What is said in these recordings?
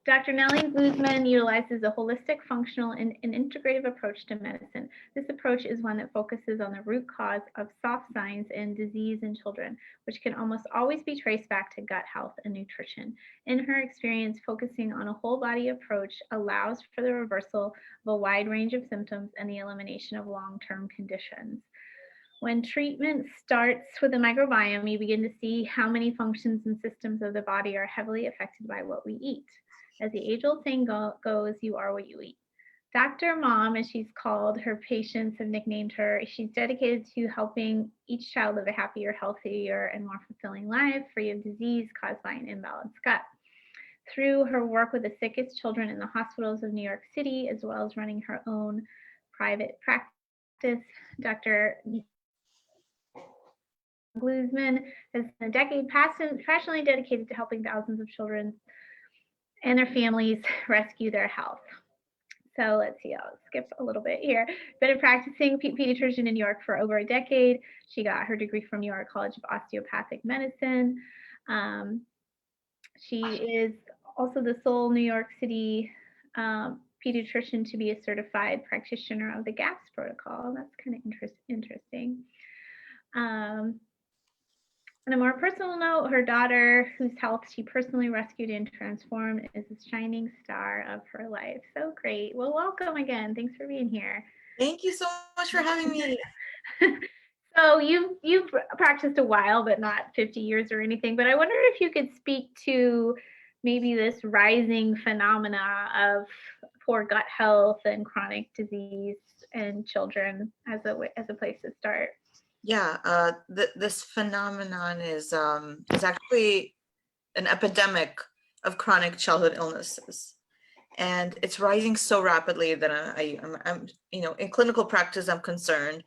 Dr. Nelli Gluzman utilizes a holistic, functional, and an integrative approach to medicine. This approach is one that focuses on the root cause of soft signs and disease in children, which can almost always be traced back to gut health and nutrition. In her experience, focusing on a whole body approach allows for the reversal of a wide range of symptoms and the elimination of long-term conditions. When treatment starts with the microbiome, you begin to see how many functions and systems of the body are heavily affected by what we eat. As the age-old saying goes, you are what you eat. Dr. Mom, as she's called, her patients have nicknamed her, she's dedicated to helping each child live a happier, healthier, and more fulfilling life, free of disease caused by an imbalanced gut. Through her work with the sickest children in the hospitals of New York City, as well as running her own private practice, Dr. Gluzman has been a decade passionately dedicated to helping thousands of children and their families rescue their health. So let's see, I'll skip a little bit here. Been a practicing pediatrician in New York for over a decade. She got her degree from New York College of Osteopathic Medicine. She is also the sole New York City pediatrician to be a certified practitioner of the GAPS protocol. That's kind of interesting. On a more personal note, her daughter, whose health she personally rescued and transformed, is a shining star of her life. So great. Well, welcome again. Thanks for being here. Thank you so much for having me. So you've practiced a while, but not 50 years or anything. But I wonder if you could speak to maybe this rising phenomena of poor gut health and chronic disease in children as a place to start. Yeah, this phenomenon is actually an epidemic of chronic childhood illnesses, and it's rising so rapidly that I'm in clinical practice I'm concerned,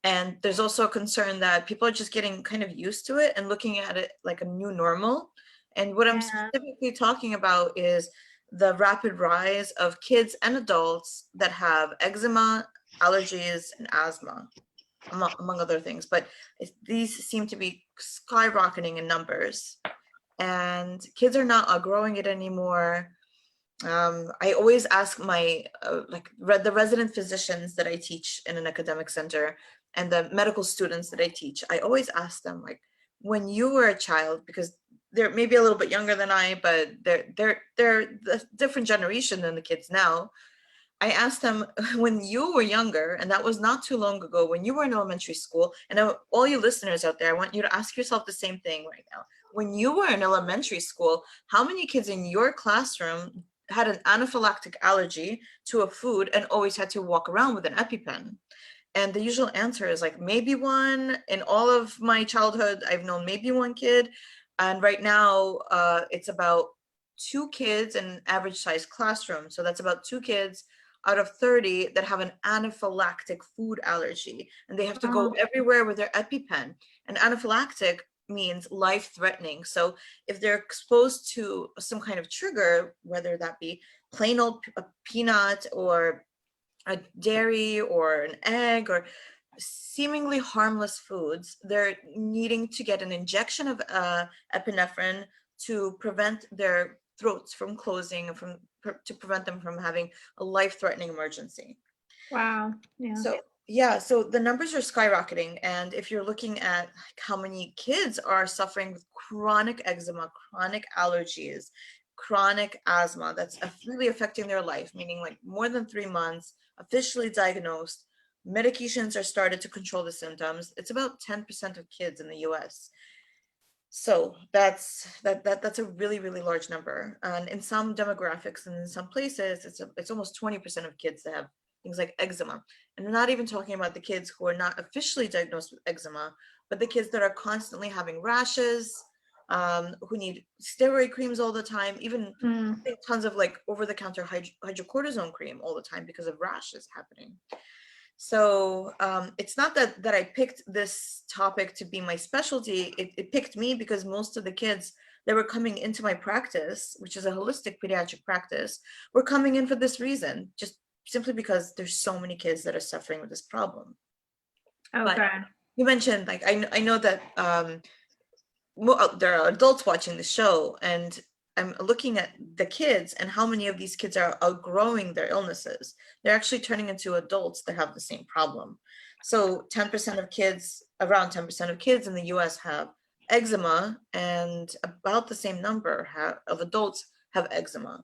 and there's also a concern that people are just getting kind of used to it and looking at it like a new normal. And what I'm specifically talking about is the rapid rise of kids and adults that have eczema, allergies, and asthma, among other things, but these seem to be skyrocketing in numbers, and kids are not outgrowing it anymore. I always ask my the resident physicians that I teach in an academic center and the medical students that I teach, I always ask them, like, when you were a child, because they're maybe a little bit younger than I, but they're the different generation than the kids now. I asked them, when you were younger, and that was not too long ago, when you were in elementary school, and all you listeners out there, I want you to ask yourself the same thing right now. When you were in elementary school, how many kids in your classroom had an anaphylactic allergy to a food and always had to walk around with an EpiPen? And the usual answer is like, maybe one. In all of my childhood, I've known maybe one kid. And right now, it's about 2 kids in an average size classroom. So that's about 2 kids out of 30 that have an anaphylactic food allergy, and they have to go everywhere with their EpiPen. And anaphylactic means life-threatening. So if they're exposed to some kind of trigger, whether that be plain old peanut or a dairy or an egg or seemingly harmless foods, they're needing to get an injection of epinephrine to prevent their throats from closing and to prevent them from having a life-threatening emergency. Wow. Yeah. So the numbers are skyrocketing, and if you're looking at how many kids are suffering with chronic eczema, chronic allergies, chronic asthma, that's really affecting their life, meaning like more than 3 months, officially diagnosed, medications are started to control the symptoms. It's about 10% of kids in the US. So that's a really, really large number. And in some demographics and in some places, it's almost 20% of kids that have things like eczema. And we're not even talking about the kids who are not officially diagnosed with eczema, but the kids that are constantly having rashes, who need steroid creams all the time, even tons of like over-the-counter hydrocortisone cream all the time because of rashes happening. So it's not that I picked this topic to be my specialty. It picked me because most of the kids that were coming into my practice, which is a holistic pediatric practice, were coming in for this reason, just simply because there's so many kids that are suffering with this problem. Okay. But you mentioned, like, I know that there are adults watching the show, and I'm looking at the kids and how many of these kids are outgrowing their illnesses. They're actually turning into adults that have the same problem. So 10% of kids, around 10% of kids in the US have eczema, and about the same number of adults have eczema.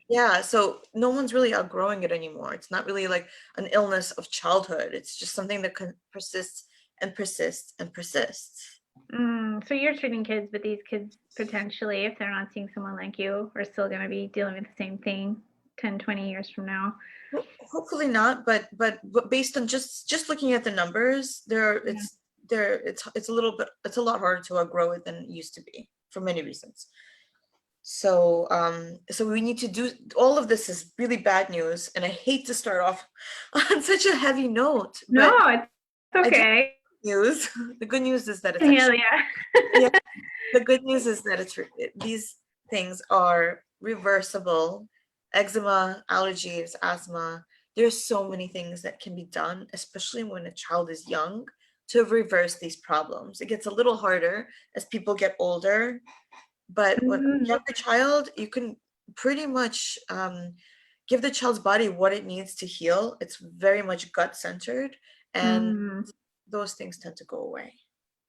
Yeah, so no one's really outgrowing it anymore. It's not really like an illness of childhood. It's just something that persists and persists and persists. So you're treating kids, but these kids potentially, if they're not seeing someone like you, are still going to be dealing with the same thing 10, 20 years from now. Well, hopefully not, but based on just looking at the numbers, it's a lot harder to outgrow it than it used to be for many reasons. So so we need to do all of this is really bad news, and I hate to start off on such a heavy note. No, it's okay. News. The good news is that it's actually, yeah. The good news is that these things are reversible. Eczema, allergies, asthma. There's so many things that can be done, especially when a child is young, to reverse these problems. It gets a little harder as people get older, but when you have a child, you can pretty much give the child's body what it needs to heal. It's very much gut-centered, and those things tend to go away.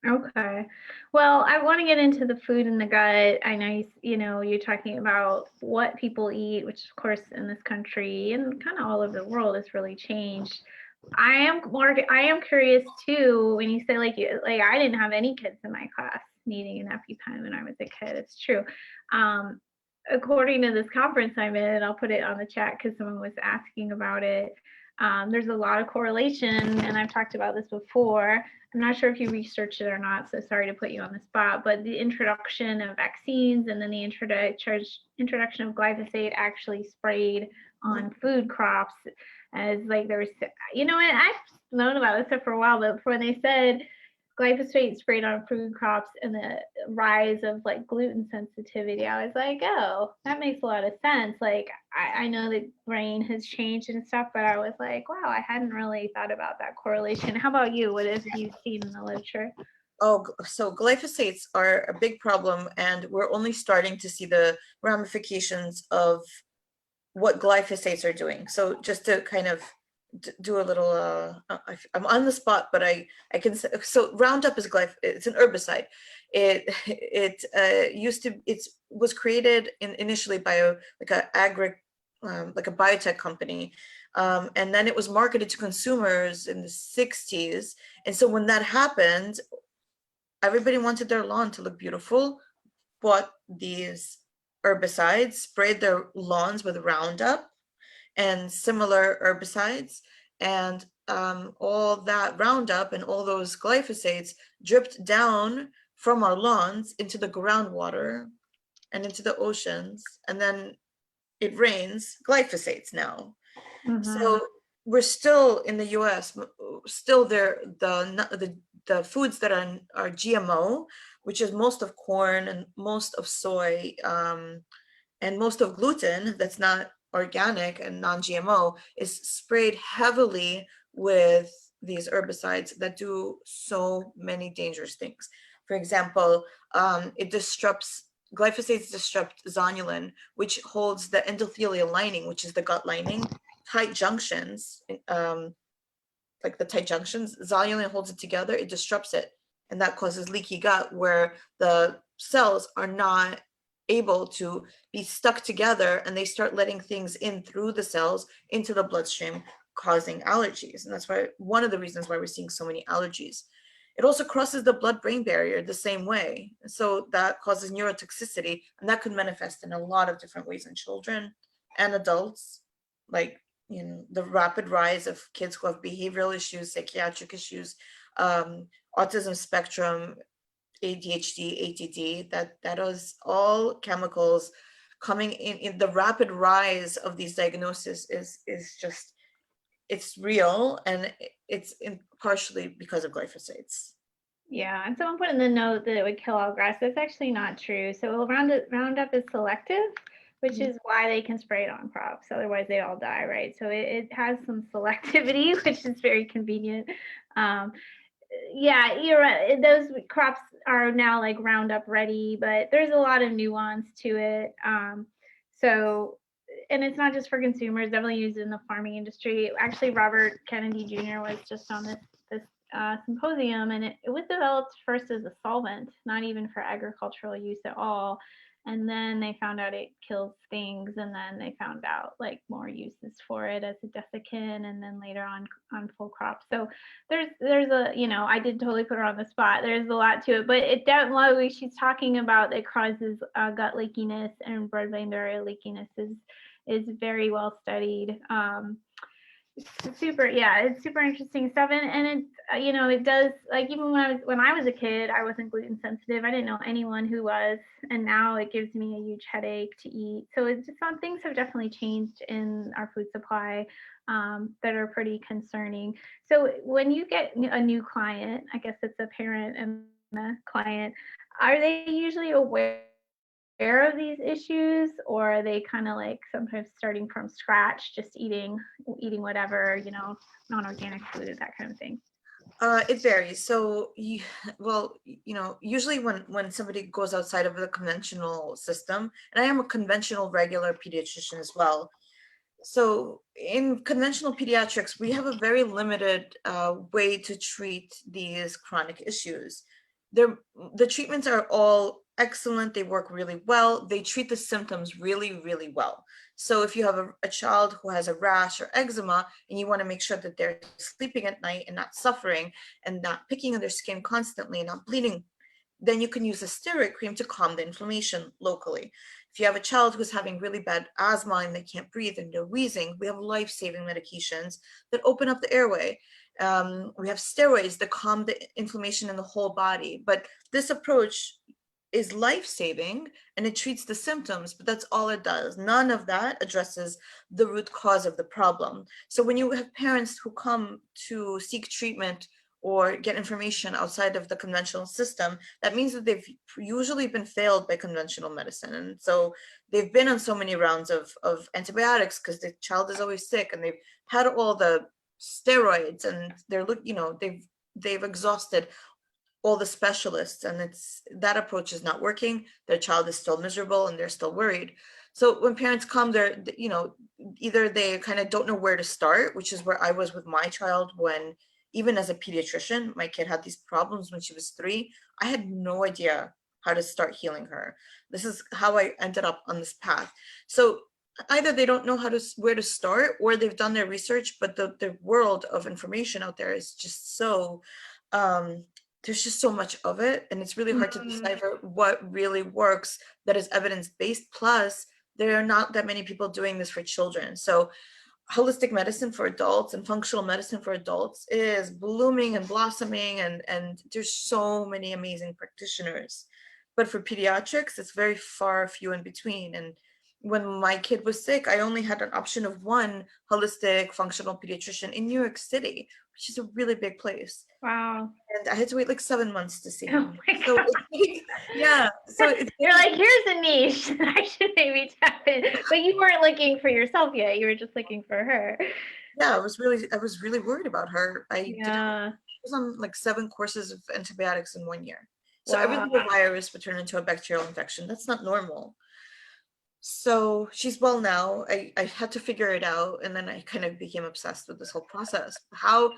Okay. Well, I want to get into the food in the gut. I know you're talking about what people eat, which of course in this country and kind of all over the world has really changed. I am curious too when you say like I didn't have any kids in my class needing an EpiPen when I was a kid. It's true. According to this conference I'm in, I'll put it on the chat because someone was asking about it. There's a lot of correlation, and I've talked about this before. I'm not sure if you researched it or not, so sorry to put you on the spot, but the introduction of vaccines and then the introduction of glyphosate actually sprayed on food crops as like there was, and I've known about this stuff for a while, but when they said glyphosate sprayed on food crops and the rise of like gluten sensitivity, I was like, oh, that makes a lot of sense. Like I know the brain has changed and stuff, but I was like, wow, I hadn't really thought about that correlation. How about you? What have you seen in the literature? Oh, so glyphosates are a big problem, and we're only starting to see the ramifications of what glyphosates are doing. So just to kind of do a little, I'm on the spot, but I can say, so Roundup is it's an herbicide. It was created initially by like a biotech company, and then it was marketed to consumers in the 60s. And so when that happened, everybody wanted their lawn to look beautiful, bought these herbicides, sprayed their lawns with Roundup and similar herbicides, and all that Roundup and all those glyphosates dripped down from our lawns into the groundwater and into the oceans, and then it rains glyphosates now. So we're still in the US, still there, the foods that are GMO, which is most of corn and most of soy, and most of gluten that's not organic and non-GMO, is sprayed heavily with these herbicides that do so many dangerous things. For example, glyphosates disrupt zonulin, which holds the endothelial lining, which is the gut lining, tight junctions, like the tight junctions. Zonulin holds it together, it disrupts it, and that causes leaky gut, where the cells are not able to be stuck together, and they start letting things in through the cells into the bloodstream, causing allergies. And that's why one of the reasons why we're seeing so many allergies. It also crosses the blood-brain barrier the same way, so that causes neurotoxicity, and that could manifest in a lot of different ways in children and adults, like the rapid rise of kids who have behavioral issues, psychiatric issues, autism spectrum, ADHD, ADD, that is all chemicals coming in. The rapid rise of these diagnoses is just, it's real, and it's partially because of glyphosates. Yeah, and someone put in the note that it would kill all grass. That's actually not true. So Roundup is selective, which is why they can spray it on crops. Otherwise, they all die, right? So it has some selectivity, which is very convenient. Yeah, you're right. Those crops are now like Roundup ready, but there's a lot of nuance to it. So, and it's not just for consumers, definitely used in the farming industry. Actually, Robert Kennedy Jr. was just on this symposium, and it was developed first as a solvent, not even for agricultural use at all. And then they found out it kills things, and then they found out like more uses for it as a desiccant, and then later on full crop. So there's a, I did totally put her on the spot. There's a lot to it, but it definitely, she's talking about it causes gut leakiness, and blood-brain barrier leakiness is very well studied. It's super interesting stuff, and it's it does, like, even when I was a kid, I wasn't gluten sensitive. I didn't know anyone who was, and now it gives me a huge headache to eat. So it's just, some things have definitely changed in our food supply that are pretty concerning. So when you get a new client, I guess it's a parent and a client, are they usually aware of these issues, or are they kind of like sometimes starting from scratch, just eating whatever, non-organic food, that kind of thing? It varies. So, usually when somebody goes outside of the conventional system, and I am a conventional regular pediatrician as well. So in conventional pediatrics, we have a very limited way to treat these chronic issues. The treatments are all excellent. They work really well. They treat the symptoms really, really well. So if you have a child who has a rash or eczema, and you want to make sure that they're sleeping at night and not suffering and not picking on their skin constantly and not bleeding, then you can use a steroid cream to calm the inflammation locally. If you have a child who's having really bad asthma and they can't breathe and they're wheezing, we have life-saving medications that open up the airway. We have steroids that calm the inflammation in the whole body. But this approach is life-saving and it treats the symptoms, but that's all it does. None of that addresses the root cause of the problem. So when you have parents who come to seek treatment or get information outside of the conventional system, that means that they've usually been failed by conventional medicine. And so they've been on so many rounds of antibiotics because the child is always sick, and they've had all the steroids, and they've exhausted all the specialists, and that approach is not working. Their child is still miserable and they're still worried. So when parents come, they're, either they kind of don't know where to start, which is where I was with my child. When, even as a pediatrician, my kid had these problems when she was 3. I had no idea how to start healing her. This is how I ended up on this path. So either they don't know where to start, or they've done their research, but the world of information out there is just so, there's just so much of it, and it's really hard to decipher what really works that is evidence-based. Plus, there are not that many people doing this for children. So holistic medicine for adults and functional medicine for adults is blooming and blossoming, and there's so many amazing practitioners. But for pediatrics, it's very few in between. And when my kid was sick, I only had an option of one holistic functional pediatrician in New York City, which is a really big place. Wow. And I had to wait like 7 months to see Oh him. my So God. yeah, so You're like, here's a niche that I should maybe tap in, but you weren't looking for yourself yet. You were just looking for her. yeah, I was really worried about her. Yeah. Was on like 7 courses of antibiotics in 1 year. So every Wow. little virus would turn into a bacterial infection. That's not normal. So she's well now. I had to figure it out, and then I kind of became obsessed with this whole process. How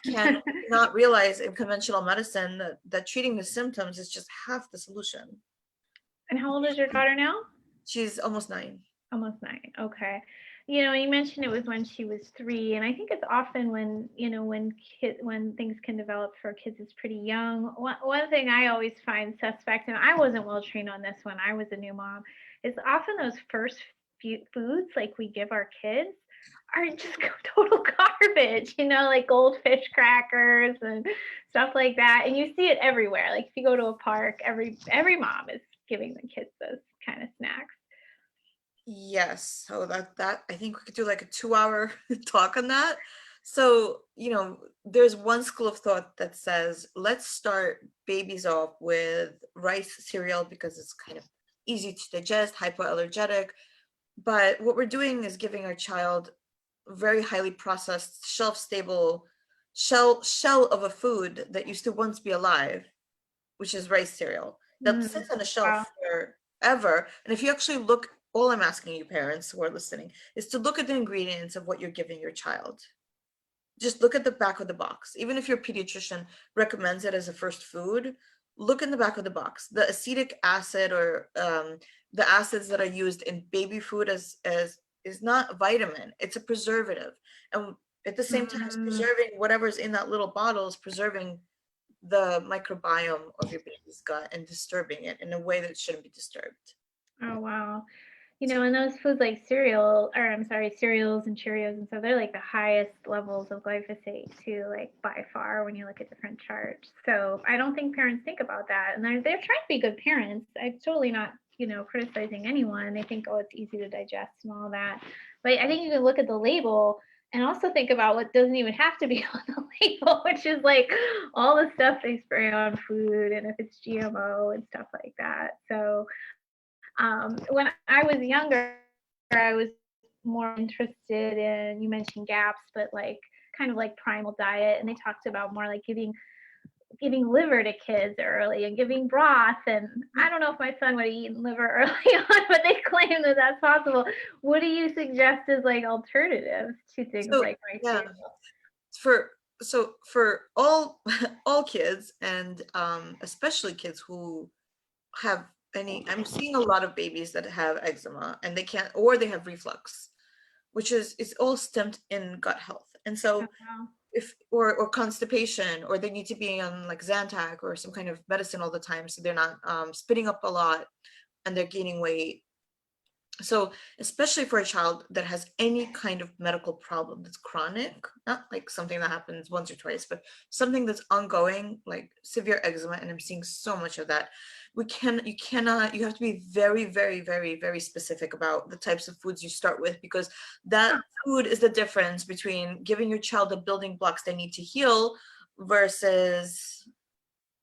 can we not realize in conventional medicine that treating the symptoms is just half the solution? And how old is your daughter now? She's almost 9. Almost 9. Okay. You mentioned it was when she was 3, and I think it's often when, when things can develop for kids is pretty young. One thing I always find suspect, and I wasn't well trained on this when I was a new mom, is often those first few foods like we give our kids are just total garbage, like goldfish crackers and stuff like that. And you see it everywhere. Like if you go to a park, every mom is giving the kids those kind of snacks. Yes, so that I think we could do like a 2-hour talk on that. So, there's one school of thought that says, let's start babies off with rice cereal because it's kind of easy to digest, hypoallergenic. But what we're doing is giving our child very highly processed, shelf-stable shell of a food that used to once be alive, which is rice cereal, that sits on a Wow. shelf forever. And if you actually look, all I'm asking you parents who are listening is to look at the ingredients of what you're giving your child. Just look at the back of the box. Even if your pediatrician recommends it as a first food, look in the back of the box. The acetic acid or the acids that are used in baby food as is not a vitamin, it's a preservative. And at the same time, it's preserving whatever's in that little bottle, is preserving the microbiome of your baby's gut and disturbing it in a way that shouldn't be disturbed. Oh, wow. You know, and those foods like cereal, or I'm sorry, cereals and Cheerios and stuff, they're like the highest levels of glyphosate too, like by far when you look at different charts. So I don't think parents think about that. And they're trying to be good parents. I'm totally not, you know, criticizing anyone. They think, oh, it's easy to digest and all that. But I think you can look at the label and also think about what doesn't even have to be on the label, which is like all the stuff they spray on food and if it's GMO and stuff like that. So when I was younger, I was more interested in, you mentioned GAPS, but like kind of like primal diet. And they talked about more like giving liver to kids early and giving broth. And I don't know if my son would have eaten liver early on, but they claim that that's possible. What do you suggest as like alternatives to things like rice cereal? For all all kids, and especially kids who have I'm seeing a lot of babies that have eczema and they can't, or they have reflux, which is it's all stemmed in gut health. And so Wow. if or constipation, or they need to be on like Zantac or some kind of medicine all the time so they're not spitting up a lot and they're gaining weight. So especially for a child that has any kind of medical problem that's chronic, not like something that happens once or twice, but something that's ongoing, like severe eczema, and I'm seeing so much of that. You have to be very, very, very, very specific about the types of foods you start with, because that food is the difference between giving your child the building blocks they need to heal versus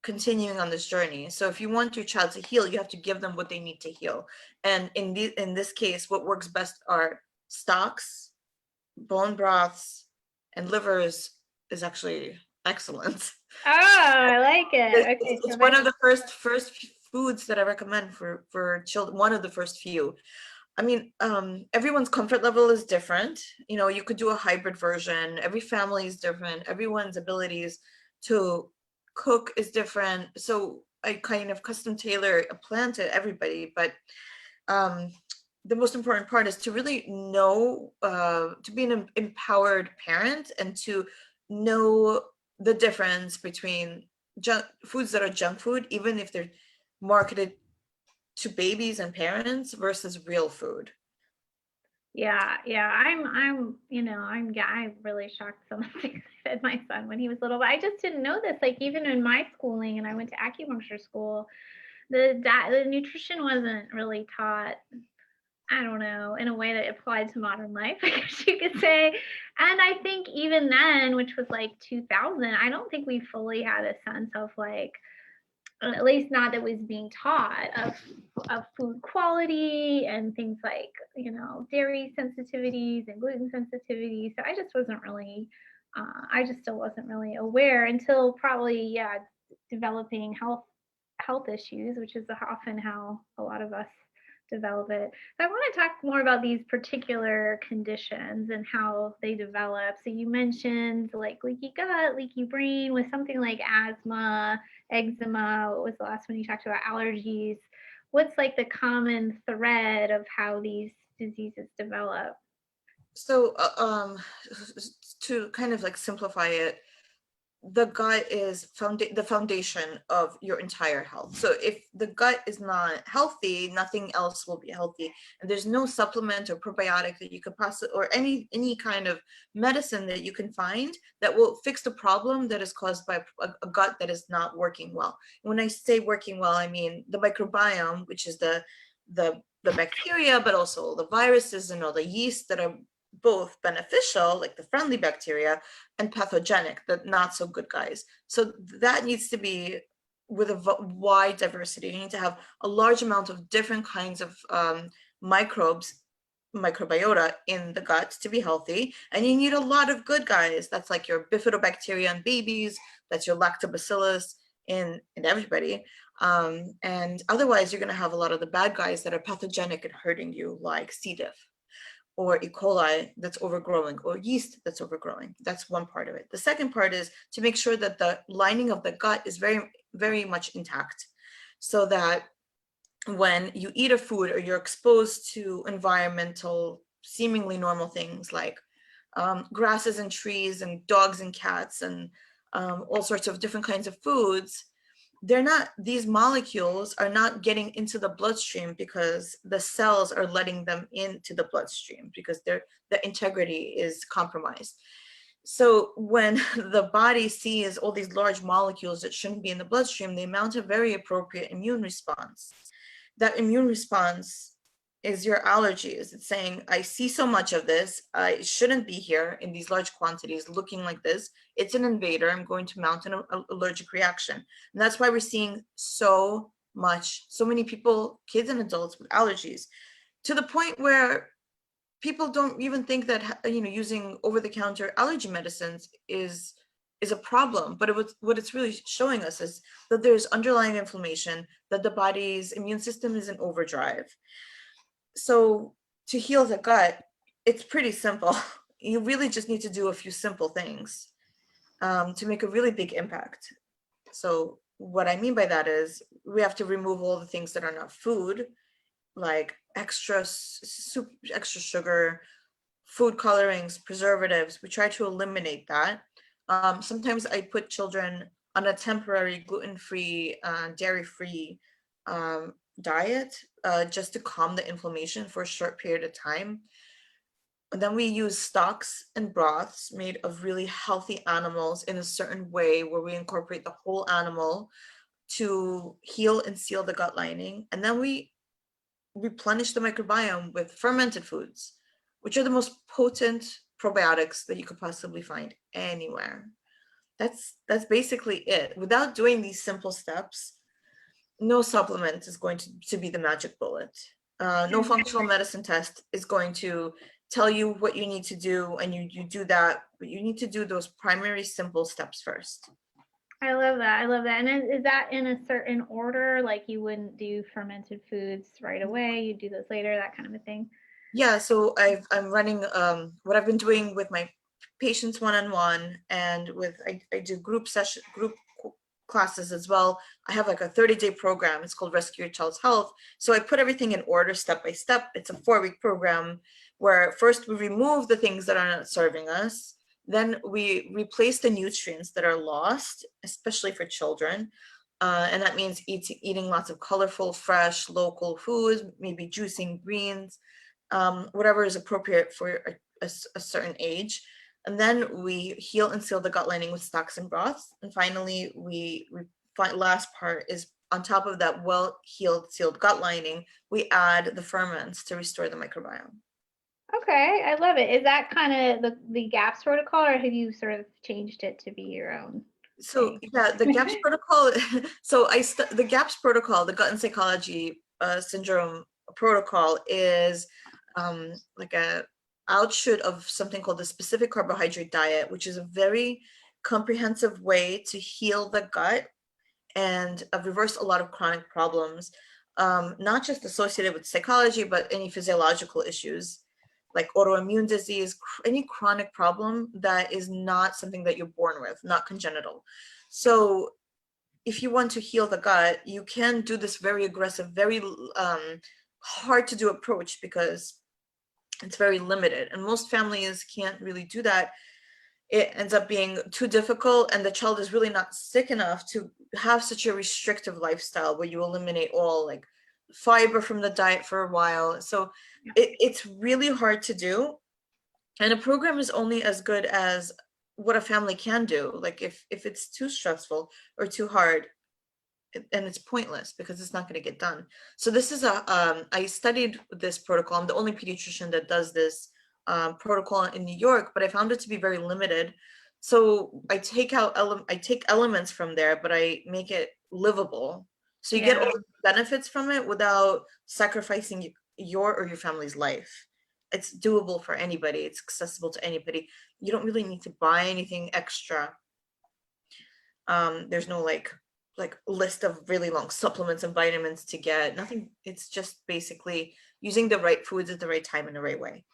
continuing on this journey. So if you want your child to heal, you have to give them what they need to heal. And in this case, what works best are stocks, bone broths, and livers is actually excellent. Oh, I like it. Okay, It's so one of the first foods that I recommend for children. One of the first few. I mean, everyone's comfort level is different. You know, you could do a hybrid version. Every family is different. Everyone's abilities to cook is different. So I kind of custom tailor a plan to everybody. But the most important part is to really know, to be an empowered parent and to know the difference between foods that are junk food, even if they're marketed to babies and parents, versus real food. Yeah, I'm, you know, I'm really shocked some of the things I fed my son when he was little, but I just didn't know this. Like even in my schooling, and I went to acupuncture school, the nutrition wasn't really taught, I don't know, in a way that applied to modern life, I guess you could say. And I think even then, which was like 2000, I don't think we fully had a sense of like, at least not that was being taught, of food quality and things like, you know, dairy sensitivities and gluten sensitivity. So I just wasn't really, I just still wasn't really aware until probably, yeah, developing health issues, which is often how a lot of us develop it. So I want to talk more about these particular conditions and how they develop. So you mentioned like leaky gut, leaky brain with something like asthma, eczema. What was the last one you talked about? Allergies. What's like the common thread of how these diseases develop? So to kind of like simplify it, the gut is the foundation of your entire health. So if the gut is not healthy, nothing else will be healthy. And there's no supplement or probiotic that you could possibly, or any kind of medicine that you can find that will fix the problem that is caused by a gut that is not working well. And when I say working well, I mean the microbiome, which is the bacteria, but also the viruses and all the yeast that are both beneficial, like the friendly bacteria, and pathogenic, the not so good guys. So that needs to be with a wide diversity. You need to have a large amount of different kinds of microbes microbiota in the gut to be healthy, and you need a lot of good guys. That's like your bifidobacteria in babies, that's your lactobacillus in everybody. And otherwise, you're going to have a lot of the bad guys that are pathogenic and hurting you, like C. diff or E. coli that's overgrowing, or yeast that's overgrowing. That's one part of it. The second part is to make sure that the lining of the gut is very, very much intact, so that when you eat a food or you're exposed to environmental, seemingly normal things like grasses and trees and dogs and cats and all sorts of different kinds of foods, these molecules are not getting into the bloodstream because the cells are letting them into the bloodstream because the integrity is compromised. So when the body sees all these large molecules that shouldn't be in the bloodstream, they mount a very appropriate immune response. That immune response is your allergies. It's saying, I see so much of this, I shouldn't be here in these large quantities looking like this. It's an invader. I'm going to mount an allergic reaction. And that's why we're seeing so many people, kids and adults, with allergies, to the point where people don't even think that, you know, using over-the-counter allergy medicines is a problem. But what it's really showing us is that there's underlying inflammation, that the body's immune system is in overdrive. So to heal the gut, it's pretty simple. You really just need to do a few simple things to make a really big impact. So what I mean by that is we have to remove all the things that are not food, like extra sugar, food colorings, preservatives. We try to eliminate that. Sometimes I put children on a temporary gluten-free, dairy-free diet just to calm the inflammation for a short period of time. And then we use stocks and broths made of really healthy animals in a certain way where we incorporate the whole animal to heal and seal the gut lining. And then we replenish the microbiome with fermented foods, which are the most potent probiotics that you could possibly find anywhere. That's basically it. Without doing these simple steps, no supplement is going to be the magic bullet. No functional medicine test is going to tell you what you need to do, and you do that, but you need to do those primary simple steps first. I love that. I love that. And is that in a certain order? Like you wouldn't do fermented foods right away, you do those later, that kind of a thing? Yeah, so I'm running what I've been doing with my patients one-on-one, and with I do group classes as well. I have like a 30-day program. It's called Rescue Your Child's Health. So I put everything in order step by step. It's a 4-week program where first we remove the things that are not serving us. Then we replace the nutrients that are lost, especially for children. And that means eating lots of colorful, fresh, local foods, maybe juicing greens, whatever is appropriate for a certain age. And then we heal and seal the gut lining with stocks and broths. And finally, last part is on top of that well-healed, sealed gut lining, we add the ferments to restore the microbiome. Okay, I love it. Is that kind of the GAPS protocol, or have you sort of changed it to be your own? So yeah, the GAPS protocol. So the GAPS protocol, the gut and psychology syndrome protocol, is like a outshoot of something called the specific carbohydrate diet, which is a very comprehensive way to heal the gut and reverse a lot of chronic problems, not just associated with psychology, but any physiological issues like autoimmune disease, any chronic problem that is not something that you're born with, not congenital. So if you want to heal the gut, you can do this very aggressive, very hard to do approach because it's very limited, and most families can't really do that. It ends up being too difficult, and the child is really not sick enough to have such a restrictive lifestyle where you eliminate all like fiber from the diet for a while. So it's really hard to do, and a program is only as good as what a family can do. Like if it's too stressful or too hard, and it's pointless because it's not going to get done. So this is I studied this protocol. I'm the only pediatrician that does this protocol in New York, but I found it to be very limited. So I take elements from there, but I make it livable. So you get all the benefits from it without sacrificing your or your family's life. it's doable for anybody. It's accessible to anybody. You don't really need to buy anything extra. There's no like list of really long supplements and vitamins to get. Nothing. It's just basically using the right foods at the right time in the right way.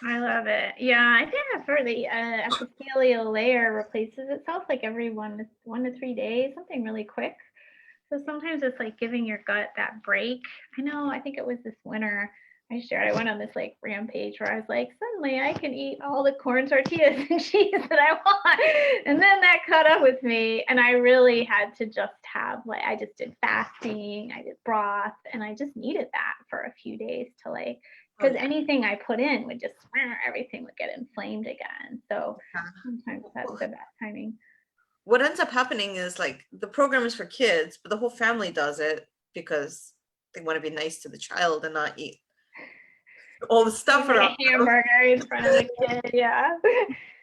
I love it. Yeah, I think I've heard the epithelial layer replaces itself like every 1 to 3 days, something really quick. So sometimes it's like giving your gut that break. I think it was this winter. I went on this like rampage where I was like, suddenly I can eat all the corn tortillas and cheese that I want. And then that caught up with me. And I really had to just have I just did fasting, I did broth, and I just needed that for a few days to because anything I put in would just, everything would get inflamed again. So sometimes that's the best timing. What ends up happening is like the program is for kids, but the whole family does it because they want to be nice to the child and not eat all the stuff around a hamburger in front of the kid. Yeah.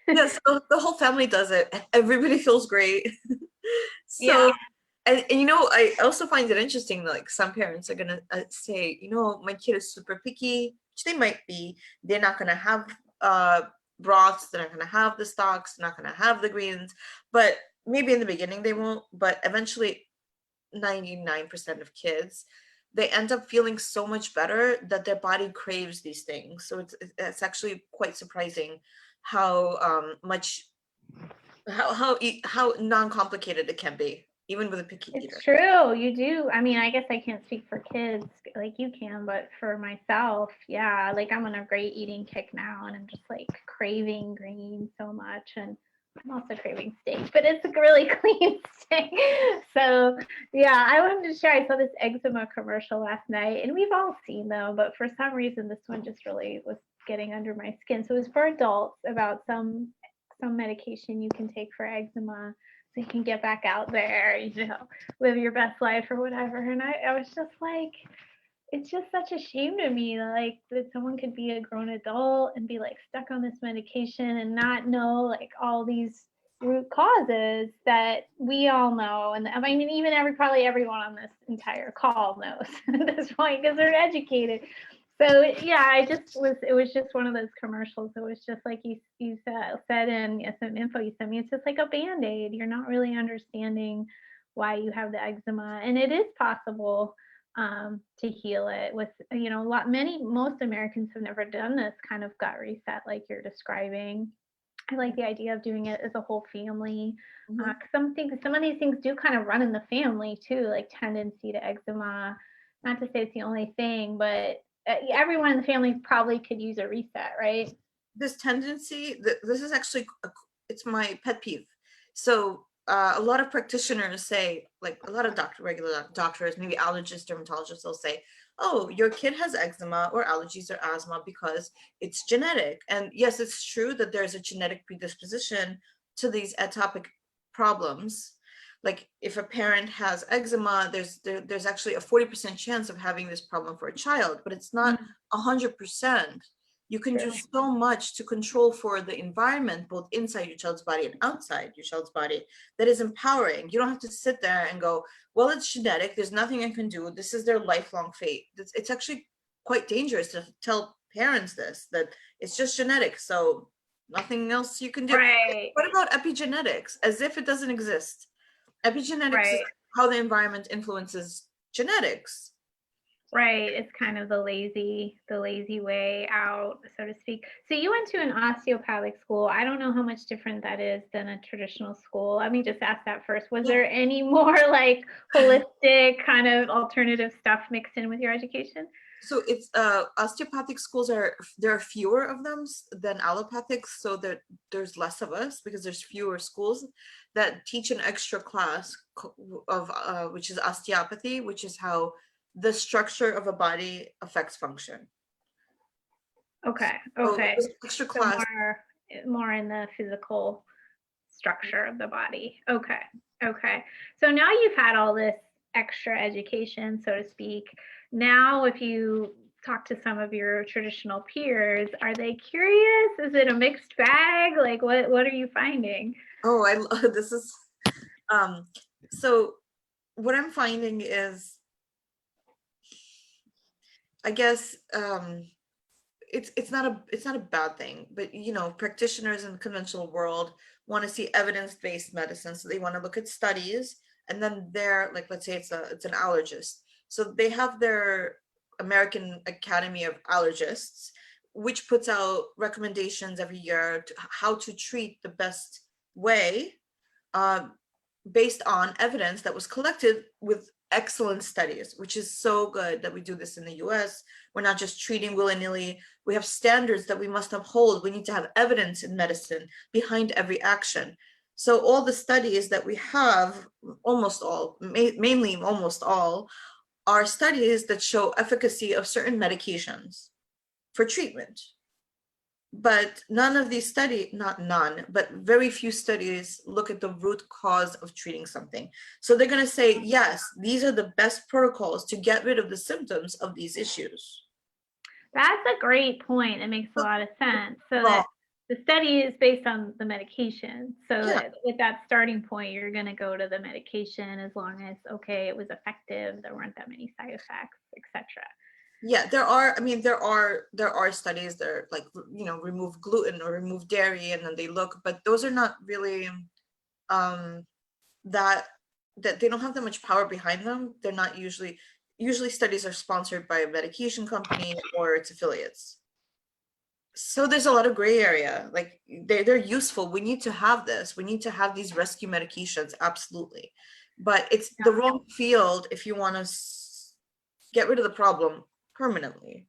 Yes, so the whole family does it. Everybody feels great. So yeah. and I also find it interesting, like some parents are gonna say, my kid is super picky, which they might be. They're not gonna have broths, they're not gonna have the stocks, they're not gonna have the greens, but maybe in the beginning they won't, but eventually 99% of kids, they end up feeling so much better that their body craves these things. So it's actually quite surprising how much how non-complicated it can be, even with a picky eater. It's true. You do. I guess I can't speak for kids like you can, but for myself, yeah, like I'm on a great eating kick now, and I'm just like craving green so much, and I'm also craving steak, but it's a really clean steak. So yeah, I wanted to share. I saw this eczema commercial last night, and we've all seen them, but for some reason, this one just really was getting under my skin. So it was for adults about some medication you can take for eczema so you can get back out there, live your best life or whatever. And I was just like, it's just such a shame to me that someone could be a grown adult and be like stuck on this medication and not know like all these root causes that we all know. And even probably everyone on this entire call knows at this point because they're educated. So yeah, it was just one of those commercials. It was just like you said in some info you sent me. It's just like a Band-Aid. You're not really understanding why you have the eczema, and it is possible to heal it with most Americans have never done this kind of gut reset like you're describing. I like the idea of doing it as a whole family. Some of these things do kind of run in the family too, like tendency to eczema. Not to say it's the only thing, but everyone in the family probably could use a reset, right? This tendency, this is actually, it's my pet peeve. So a lot of practitioners say, like a lot of regular doctors, maybe allergists, dermatologists, they'll say, oh, your kid has eczema or allergies or asthma because it's genetic. And yes, it's true that there's a genetic predisposition to these atopic problems. Like if a parent has eczema, there's actually a 40% chance of having this problem for a child, but it's not 100%. You can do so much to control for the environment, both inside your child's body and outside your child's body, that is empowering. You don't have to sit there and go, well, it's genetic, there's nothing I can do, this is their lifelong fate. It's actually quite dangerous to tell parents this, that it's just genetic, so nothing else you can do. Right. What about epigenetics? As if it doesn't exist. Epigenetics is how the environment influences genetics. Right. It's kind of the lazy way out, so to speak. So you went to an osteopathic school. I don't know how much different that is than a traditional school. Let me just ask that first. Was there any more like holistic kind of alternative stuff mixed in with your education? So it's osteopathic schools there are fewer of them than allopathic, so there's less of us because there's fewer schools that teach an extra class of which is osteopathy, which is how the structure of a body affects function. Okay. So extra class. So more in the physical structure of the body. Okay. So now you've had all this extra education, so to speak. Now, if you talk to some of your traditional peers, are they curious? Is it a mixed bag? Like what are you finding? Oh, I love this is so what I'm finding is, I guess it's not a bad thing, but practitioners in the conventional world want to see evidence-based medicine, so they want to look at studies, and then they're like, let's say it's an allergist, so they have their American Academy of Allergists, which puts out recommendations every year to how to treat the best way, based on evidence that was collected with excellent studies, which is so good that we do this in the US. We're not just treating willy-nilly. We have standards that we must uphold. We need to have evidence in medicine behind every action. So all the studies that we have, almost all, mainly almost all, are studies that show efficacy of certain medications for treatment. But none of these studies, not none, but very few studies look at the root cause of treating something. So they're going to say, yes, these are the best protocols to get rid of the symptoms of these issues. That's a great point. It makes a lot of sense. So that the study is based on the medication. So that with that starting point, you're going to go to the medication as long as, okay, it was effective, there weren't that many side effects, etc. Yeah, there are studies that are like, remove gluten or remove dairy, and then they look, but those are not really that they don't have that much power behind them. They're not usually studies are sponsored by a medication company or its affiliates. So there's a lot of gray area. Like they're useful. We need to have this. We need to have these rescue medications, absolutely. But it's the wrong field if you want to get rid of the problem permanently.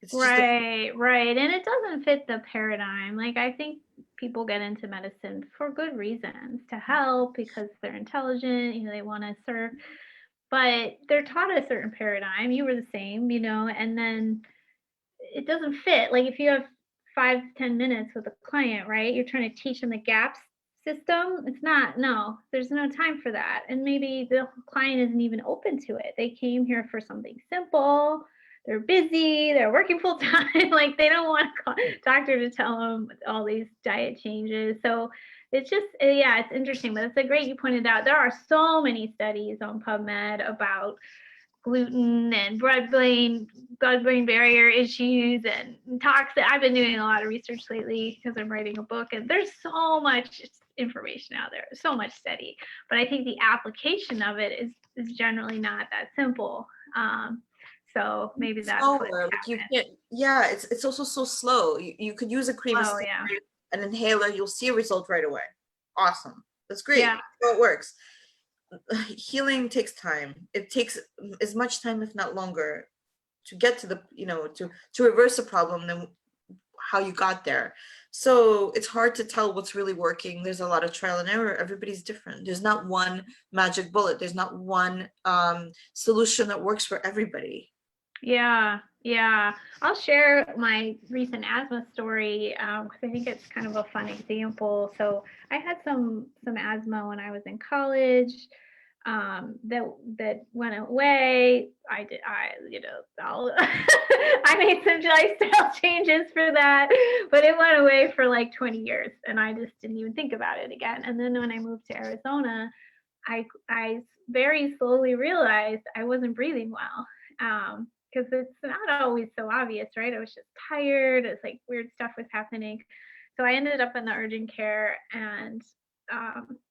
It's right. And it doesn't fit the paradigm. Like, I think people get into medicine for good reasons, to help, because they're intelligent, they want to serve, but they're taught a certain paradigm. You were the same, and then it doesn't fit. Like, if you have 5-10 minutes with a client, right, you're trying to teach them the GAPS system. There's no time for that. And maybe the client isn't even open to it. They came here for something simple. They're busy, they're working full time. Like, they don't want a doctor to tell them all these diet changes. So it's just, it's interesting. But it's great you pointed out, there are so many studies on PubMed about gluten and blood-brain barrier issues and toxic. I've been doing a lot of research lately because I'm writing a book, and there's so much information out there, so much study. But I think the application of it is generally not that simple. So maybe that's slower. Like you can't, it's also so slow. You could use a cream, an inhaler, you'll see a result right away. Awesome. That's great. Yeah. So it works. Healing takes time. It takes as much time, if not longer, to get to the, to reverse a problem than how you got there. So it's hard to tell what's really working. There's a lot of trial and error. Everybody's different. There's not one magic bullet. There's not one solution that works for everybody. Yeah. I'll share my recent asthma story because I think it's kind of a fun example. So I had some asthma when I was in college. That went away. I made some lifestyle changes for that, but it went away for like 20 years, and I just didn't even think about it again. And then when I moved to Arizona, I very slowly realized I wasn't breathing well. Because it's not always so obvious, right? I was just tired. It's like weird stuff was happening. So I ended up in the urgent care, and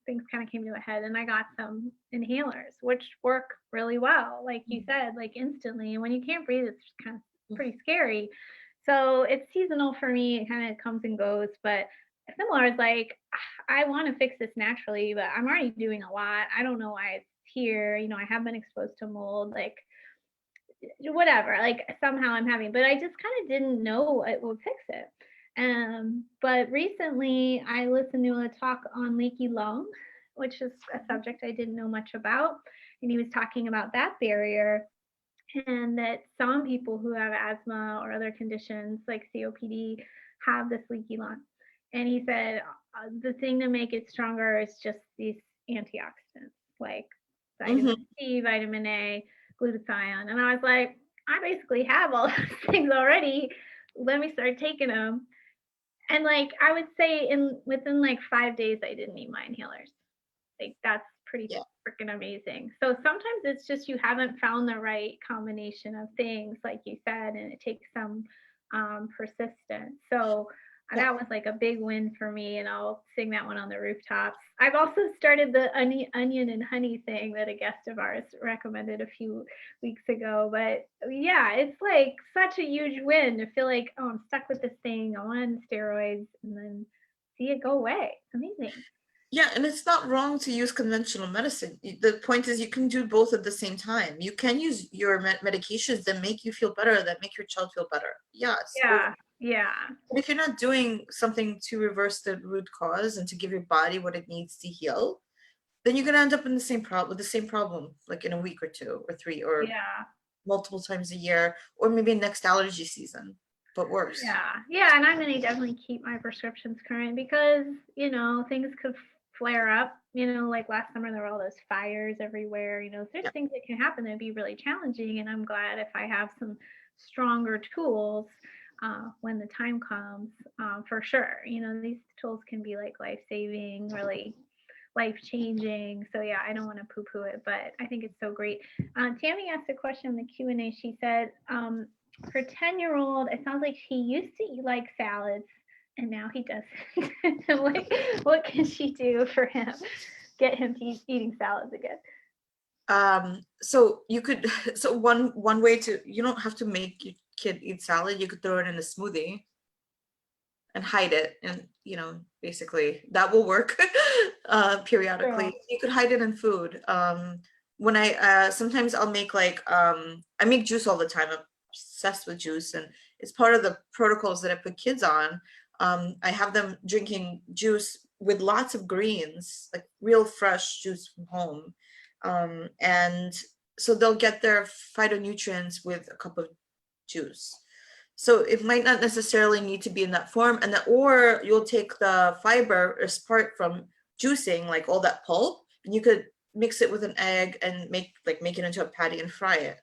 things kind of came to a head, and I got some inhalers, which work really well, like you said, like instantly. And when you can't breathe, it's kind of pretty scary. So it's seasonal for me. It kind of comes and goes, but similar is like, I want to fix this naturally, but I'm already doing a lot. I don't know why it's here. I have been exposed to mold, like whatever, like somehow I'm having, but I just kind of didn't know it would fix it. But recently I listened to a talk on leaky lung, which is a subject I didn't know much about. And he was talking about that barrier, and that some people who have asthma or other conditions like COPD have this leaky lung. And he said the thing to make it stronger is just these antioxidants like vitamin C, vitamin A, glutathione. And I was like, I basically have all those things already. Let me start taking them. And like, I would say within like 5 days, I didn't need my inhalers. Like, that's pretty freaking amazing. So sometimes it's just you haven't found the right combination of things, like you said, and it takes some persistent. So Yeah. that was like a big win for me, and I'll sing that one on the rooftops. I've also started the onion and honey thing that a guest of ours recommended a few weeks ago. But yeah, it's like such a huge win to feel like, oh, I'm stuck with this thing, I'm on steroids, and then see it go away. Amazing. Yeah, and it's not wrong to use conventional medicine. The point is you can do both at the same time. You can use your medications that make you feel better, that make your child feel better. Yes. Yeah, yeah. But if you're not doing something to reverse the root cause and to give your body what it needs to heal, then you're gonna end up in the same problem with the same problem, like in a week or 2 or 3 or Yeah. multiple times a year, or maybe next allergy season, but worse. Yeah, and I'm gonna definitely keep my prescriptions current because, things could flare up. Like last summer there were all those fires everywhere. There's Yeah. things that can happen that'd be really challenging, and I'm glad if I have some stronger tools when the time comes, for sure. These tools can be like life-saving, really life-changing. So yeah, I don't want to poo-poo it, but I think it's so great. Tammy asked a question in the Q&A. She said, her 10-year-old, it sounds like he used to like salads and now he doesn't. what can she do for him? Get him to eating salads again. So you could, so one way to, you don't have to make your kid eat salad. You could throw it in a smoothie and hide it, and basically that will work periodically. Sure. You could hide it in food. When I sometimes I'll make like I make juice all the time. I'm obsessed with juice, and it's part of the protocols that I put kids on. I have them drinking juice with lots of greens, like real fresh juice from home, and so they'll get their phytonutrients with a cup of juice. So it might not necessarily need to be in that form, and or you'll take the fiber as part from juicing, like all that pulp, and you could mix it with an egg and make it into a patty and fry it.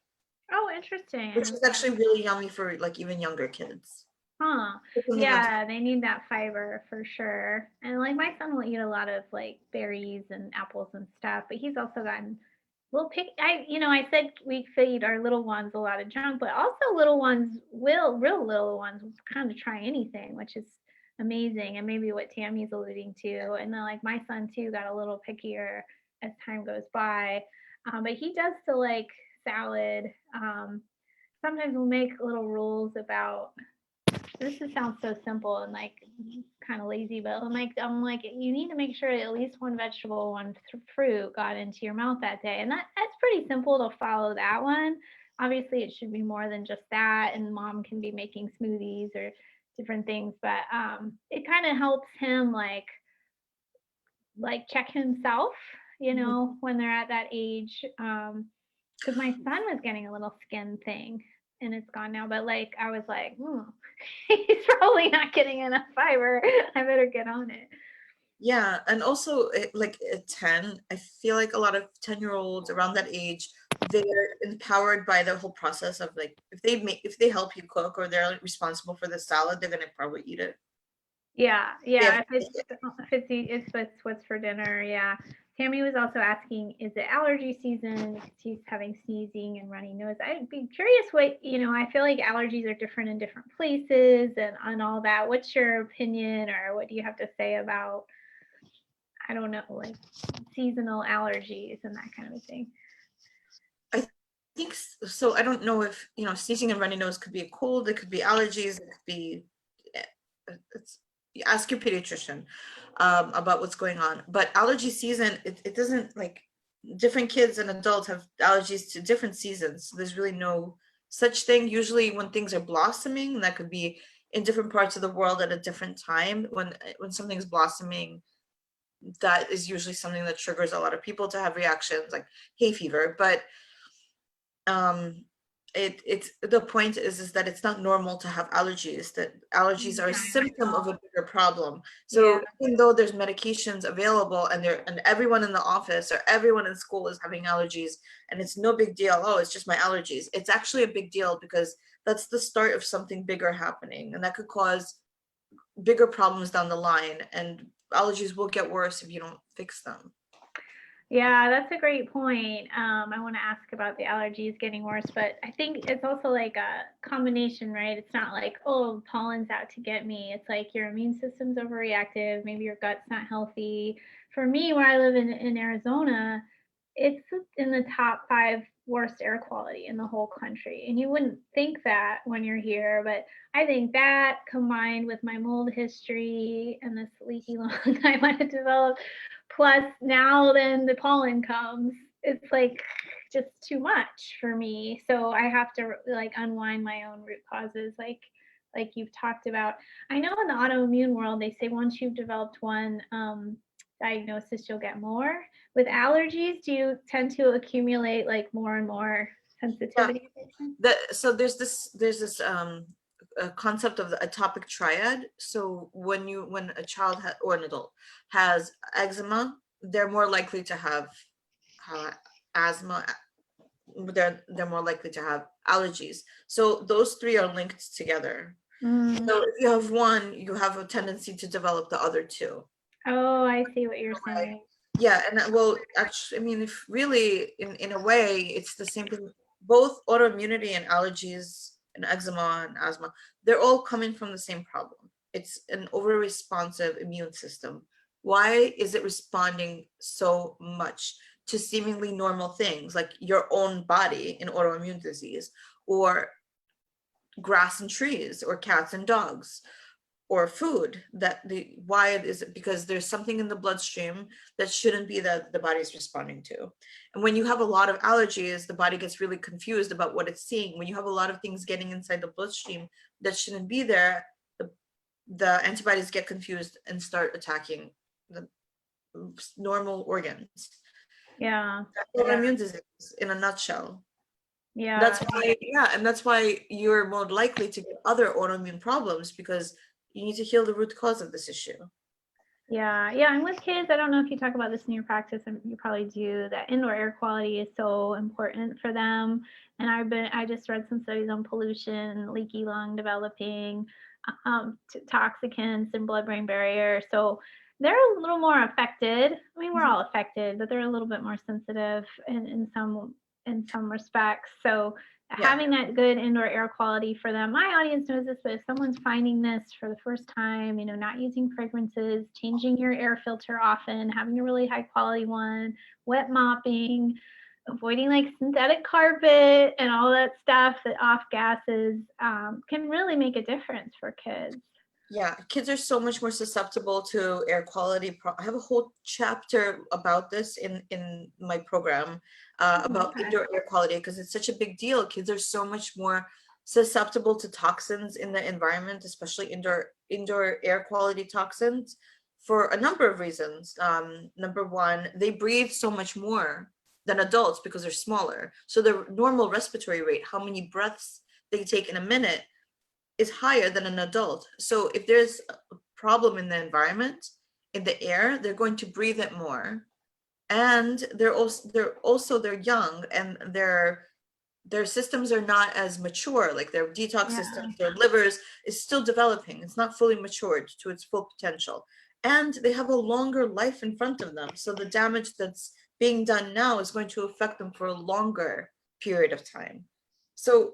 Oh, interesting. Which is actually really yummy for like even younger kids. Huh. Yeah, they need that fiber for sure. And like my son will eat a lot of like berries and apples and stuff, but he's also gotten little pick. I said we feed our little ones a lot of junk, but also real little ones will kind of try anything, which is amazing. And maybe what Tammy's alluding to. And then like my son too got a little pickier as time goes by, but he does still like salad. Sometimes we'll make little rules about this sounds so simple and like kind of lazy, but I'm like, you need to make sure at least one vegetable, one fruit got into your mouth that day, and that's pretty simple to follow that one. Obviously, it should be more than just that, and mom can be making smoothies or different things, but it kind of helps him like check himself, when they're at that age. Because my son was getting a little skin thing and it's gone now, but like I was like, he's probably not getting enough fiber. I better get on it. Yeah, and also like at 10, I feel like a lot of 10-year-olds around that age, they're empowered by the whole process of like if they help you cook or they're responsible for the salad, they're gonna probably eat it. Yeah, Yeah. if it's what's for dinner, yeah. Tammy was also asking, is it allergy season? Because he's having sneezing and runny nose. I'd be curious what, I feel like allergies are different in different places and all that. What's your opinion, or what do you have to say about, I don't know, like seasonal allergies and that kind of thing? I think so. I don't know if, sneezing and runny nose could be a cold, it could be allergies, it could be, ask your pediatrician about what's going on. But allergy season, it doesn't, like, different kids and adults have allergies to different seasons. So there's really no such thing. Usually when things are blossoming, that could be in different parts of the world at a different time. When something's blossoming, that is usually something that triggers a lot of people to have reactions like hay fever. But it's the point is that it's not normal to have allergies, that allergies are a symptom of a bigger problem. So even though there's medications available and everyone in the office or everyone in school is having allergies and it's no big deal, oh, it's just my allergies, it's actually a big deal because that's the start of something bigger happening, and that could cause bigger problems down the line, and allergies will get worse if you don't fix them. Yeah, that's a great point. I want to ask about the allergies getting worse, but I think it's also like a combination, right? It's not like, oh, pollen's out to get me. It's like your immune system's overreactive, maybe your gut's not healthy. For me, where I live in Arizona, it's in the top 5 worst air quality in the whole country. And you wouldn't think that when you're here, but I think that combined with my mold history and this leaky lung I might have developed, plus now then the pollen comes, it's like just too much for me. So I have to like unwind my own root causes, like you've talked about. I know in the autoimmune world they say once you've developed one diagnosis you'll get more. With allergies, do you tend to accumulate like more and more sensitivity? So there's this a concept of the atopic triad. So when a child or an adult has eczema, they're more likely to have asthma. They're more likely to have allergies. So those three are linked together. So if you have one, you have a tendency to develop the other two. Oh, I see what you're saying. Yeah, and well, actually, I mean, if really, in a way, it's the same thing. Both autoimmunity and allergies and eczema and asthma, they're all coming from the same problem. It's an over-responsive immune system. Why is it responding so much to seemingly normal things like your own body in autoimmune disease, or grass and trees, or cats and dogs, or food? Why is it? Because there's something in the bloodstream that shouldn't be, that the body's responding to. And when you have a lot of allergies, the body gets really confused about what it's seeing. When you have a lot of things getting inside the bloodstream that shouldn't be there, the antibodies get confused and start attacking the normal organs. Yeah. Autoimmune disease in a nutshell. Yeah. That's why you're more likely to get other autoimmune problems, because you need to heal the root cause of this issue. Yeah. And with kids, I don't know if you talk about this in your practice, and you probably do, that indoor air quality is so important for them. And I just read some studies on pollution, leaky lung developing, toxicants and blood-brain barrier. So they're a little more affected. I mean, we're all affected, but they're a little bit more sensitive in some respects. So having that good indoor air quality for them. My audience knows this, but if someone's finding this for the first time, not using fragrances, changing your air filter often, having a really high quality one, wet mopping, avoiding like synthetic carpet and all that stuff that off gases, can really make a difference for kids. Yeah, kids are so much more susceptible to air quality. I have a whole chapter about this in my program, about indoor air quality, because it's such a big deal. Kids are so much more susceptible to toxins in the environment, especially indoor air quality toxins, for a number of reasons. Number one, they breathe so much more than adults because they're smaller. So the normal respiratory rate, how many breaths they take in a minute, is higher than an adult. So if there's a problem in the environment, in the air, they're going to breathe it more. And they're young, and their systems are not as mature, like their detox systems, their livers is still developing. It's not fully matured to its full potential. And they have a longer life in front of them. So the damage that's being done now is going to affect them for a longer period of time. So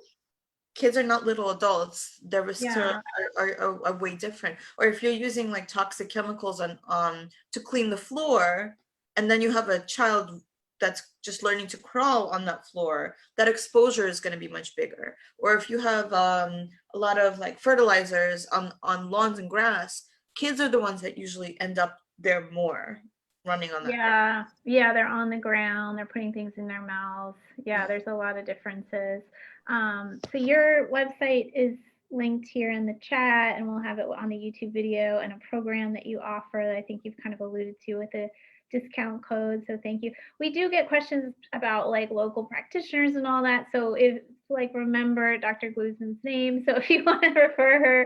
kids are not little adults. Their risks are way different. Or if you're using like toxic chemicals to clean the floor, and then you have a child that's just learning to crawl on that floor, that exposure is going to be much bigger. Or if you have a lot of like fertilizers on lawns and grass, kids are the ones that usually end up there more, running on that. Yeah, they're on the ground, they're putting things in their mouths. There's a lot of differences. So your website is linked here in the chat, and we'll have it on the YouTube video, and a program that you offer that I think you've kind of alluded to with a discount code. So thank you. We do get questions about like local practitioners and all that. So if remember Dr. Gluzman's name. So if you want to refer her,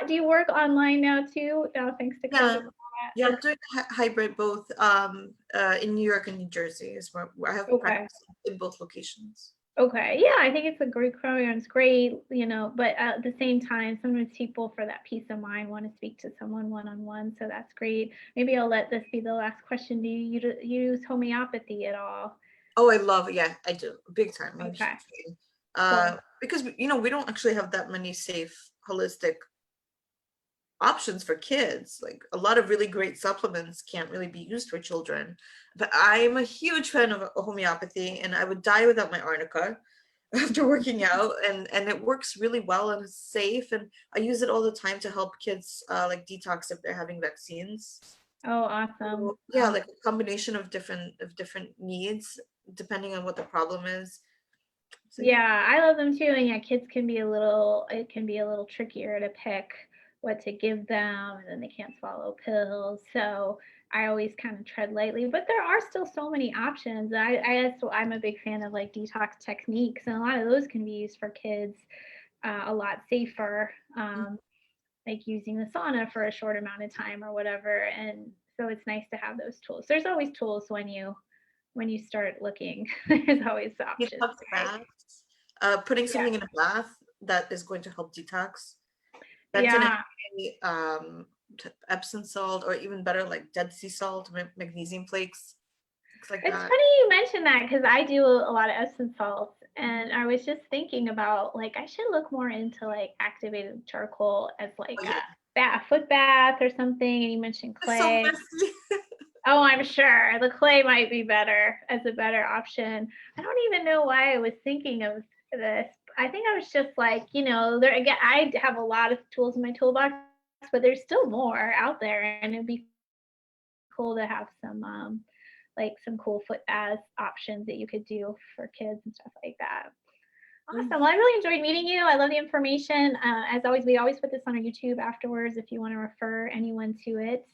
do you work online now too? Thanks to COVID. Yeah, I'm doing hybrid both in New York and New Jersey is where I have practice in both locations. Okay, yeah, I think it's a great program. It's great, but at the same time, sometimes people for that peace of mind want to speak to someone one-on-one, so that's great. Maybe I'll let this be the last question. Do you use homeopathy at all? Oh, I love it. Yeah, I do. Big time. I'm a Okay, huge fan. cool. Because we don't actually have that many safe holistic options for kids. Like a lot of really great supplements can't really be used for children. But I'm a huge fan of homeopathy, and I would die without my arnica after working out, and it works really well and it's safe, and I use it all the time to help kids like detox if they're having vaccines. Oh, awesome. So, yeah, like a combination of different needs depending on what the problem is. So yeah. Yeah, I love them too. And yeah, kids can be it can be a little trickier to pick what to give them, and then they can't swallow pills. So I always kind of tread lightly, but there are still so many options. I'm a big fan of like detox techniques, and a lot of those can be used for kids a lot safer, like using the sauna for a short amount of time or whatever. And so it's nice to have those tools. There's always tools when you start looking. There's always options, Detox right? baths, putting Yeah. something in a bath that is going to help detox. Benton Yeah, Epsom salt, or even better, like Dead Sea salt, magnesium flakes, things like it's that. funny you mentioned that because I do a lot of Epsom salts, and Mhm. I was just thinking about like I should look more into like activated charcoal as like Oh yeah, a foot bath or something. And you mentioned it's so clay. messy. Oh, I'm sure the clay might be better as a better option. I don't even know why I was thinking of this. I think I was just like, there again, I have a lot of tools in my toolbox, but there's still more out there, and it'd be cool to have some like some cool foot bath options that you could do for kids and stuff like that. Awesome. Well, I really enjoyed meeting you. I love the information. As always, we always put this on our YouTube afterwards if you want to refer anyone to it,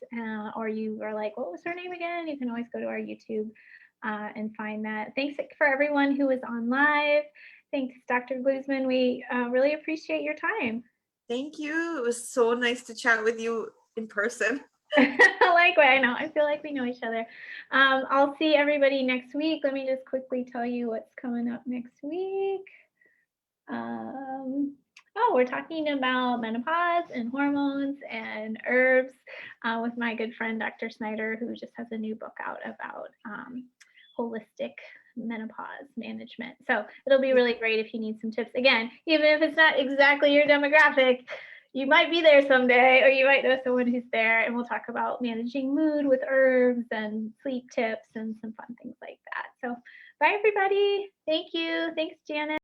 or you are like, what was her name again? You can always go to our YouTube and find that. Thanks for everyone who was on live. Thanks, Dr. Gluzman. We really appreciate your time. Thank you. It was so nice to chat with you in person. Likewise, I know. I feel like we know each other. I'll see everybody next week. Let me just quickly tell you what's coming up next week. We're talking about menopause and hormones and herbs with my good friend Dr. Snyder, who just has a new book out about holistic menopause management. So it'll be really great if you need some tips. Again, even if it's not exactly your demographic, you might be there someday, or you might know someone who's there, and we'll talk about managing mood with herbs and sleep tips and some fun things like that. So bye, everybody. Thank you. Thanks, Janet.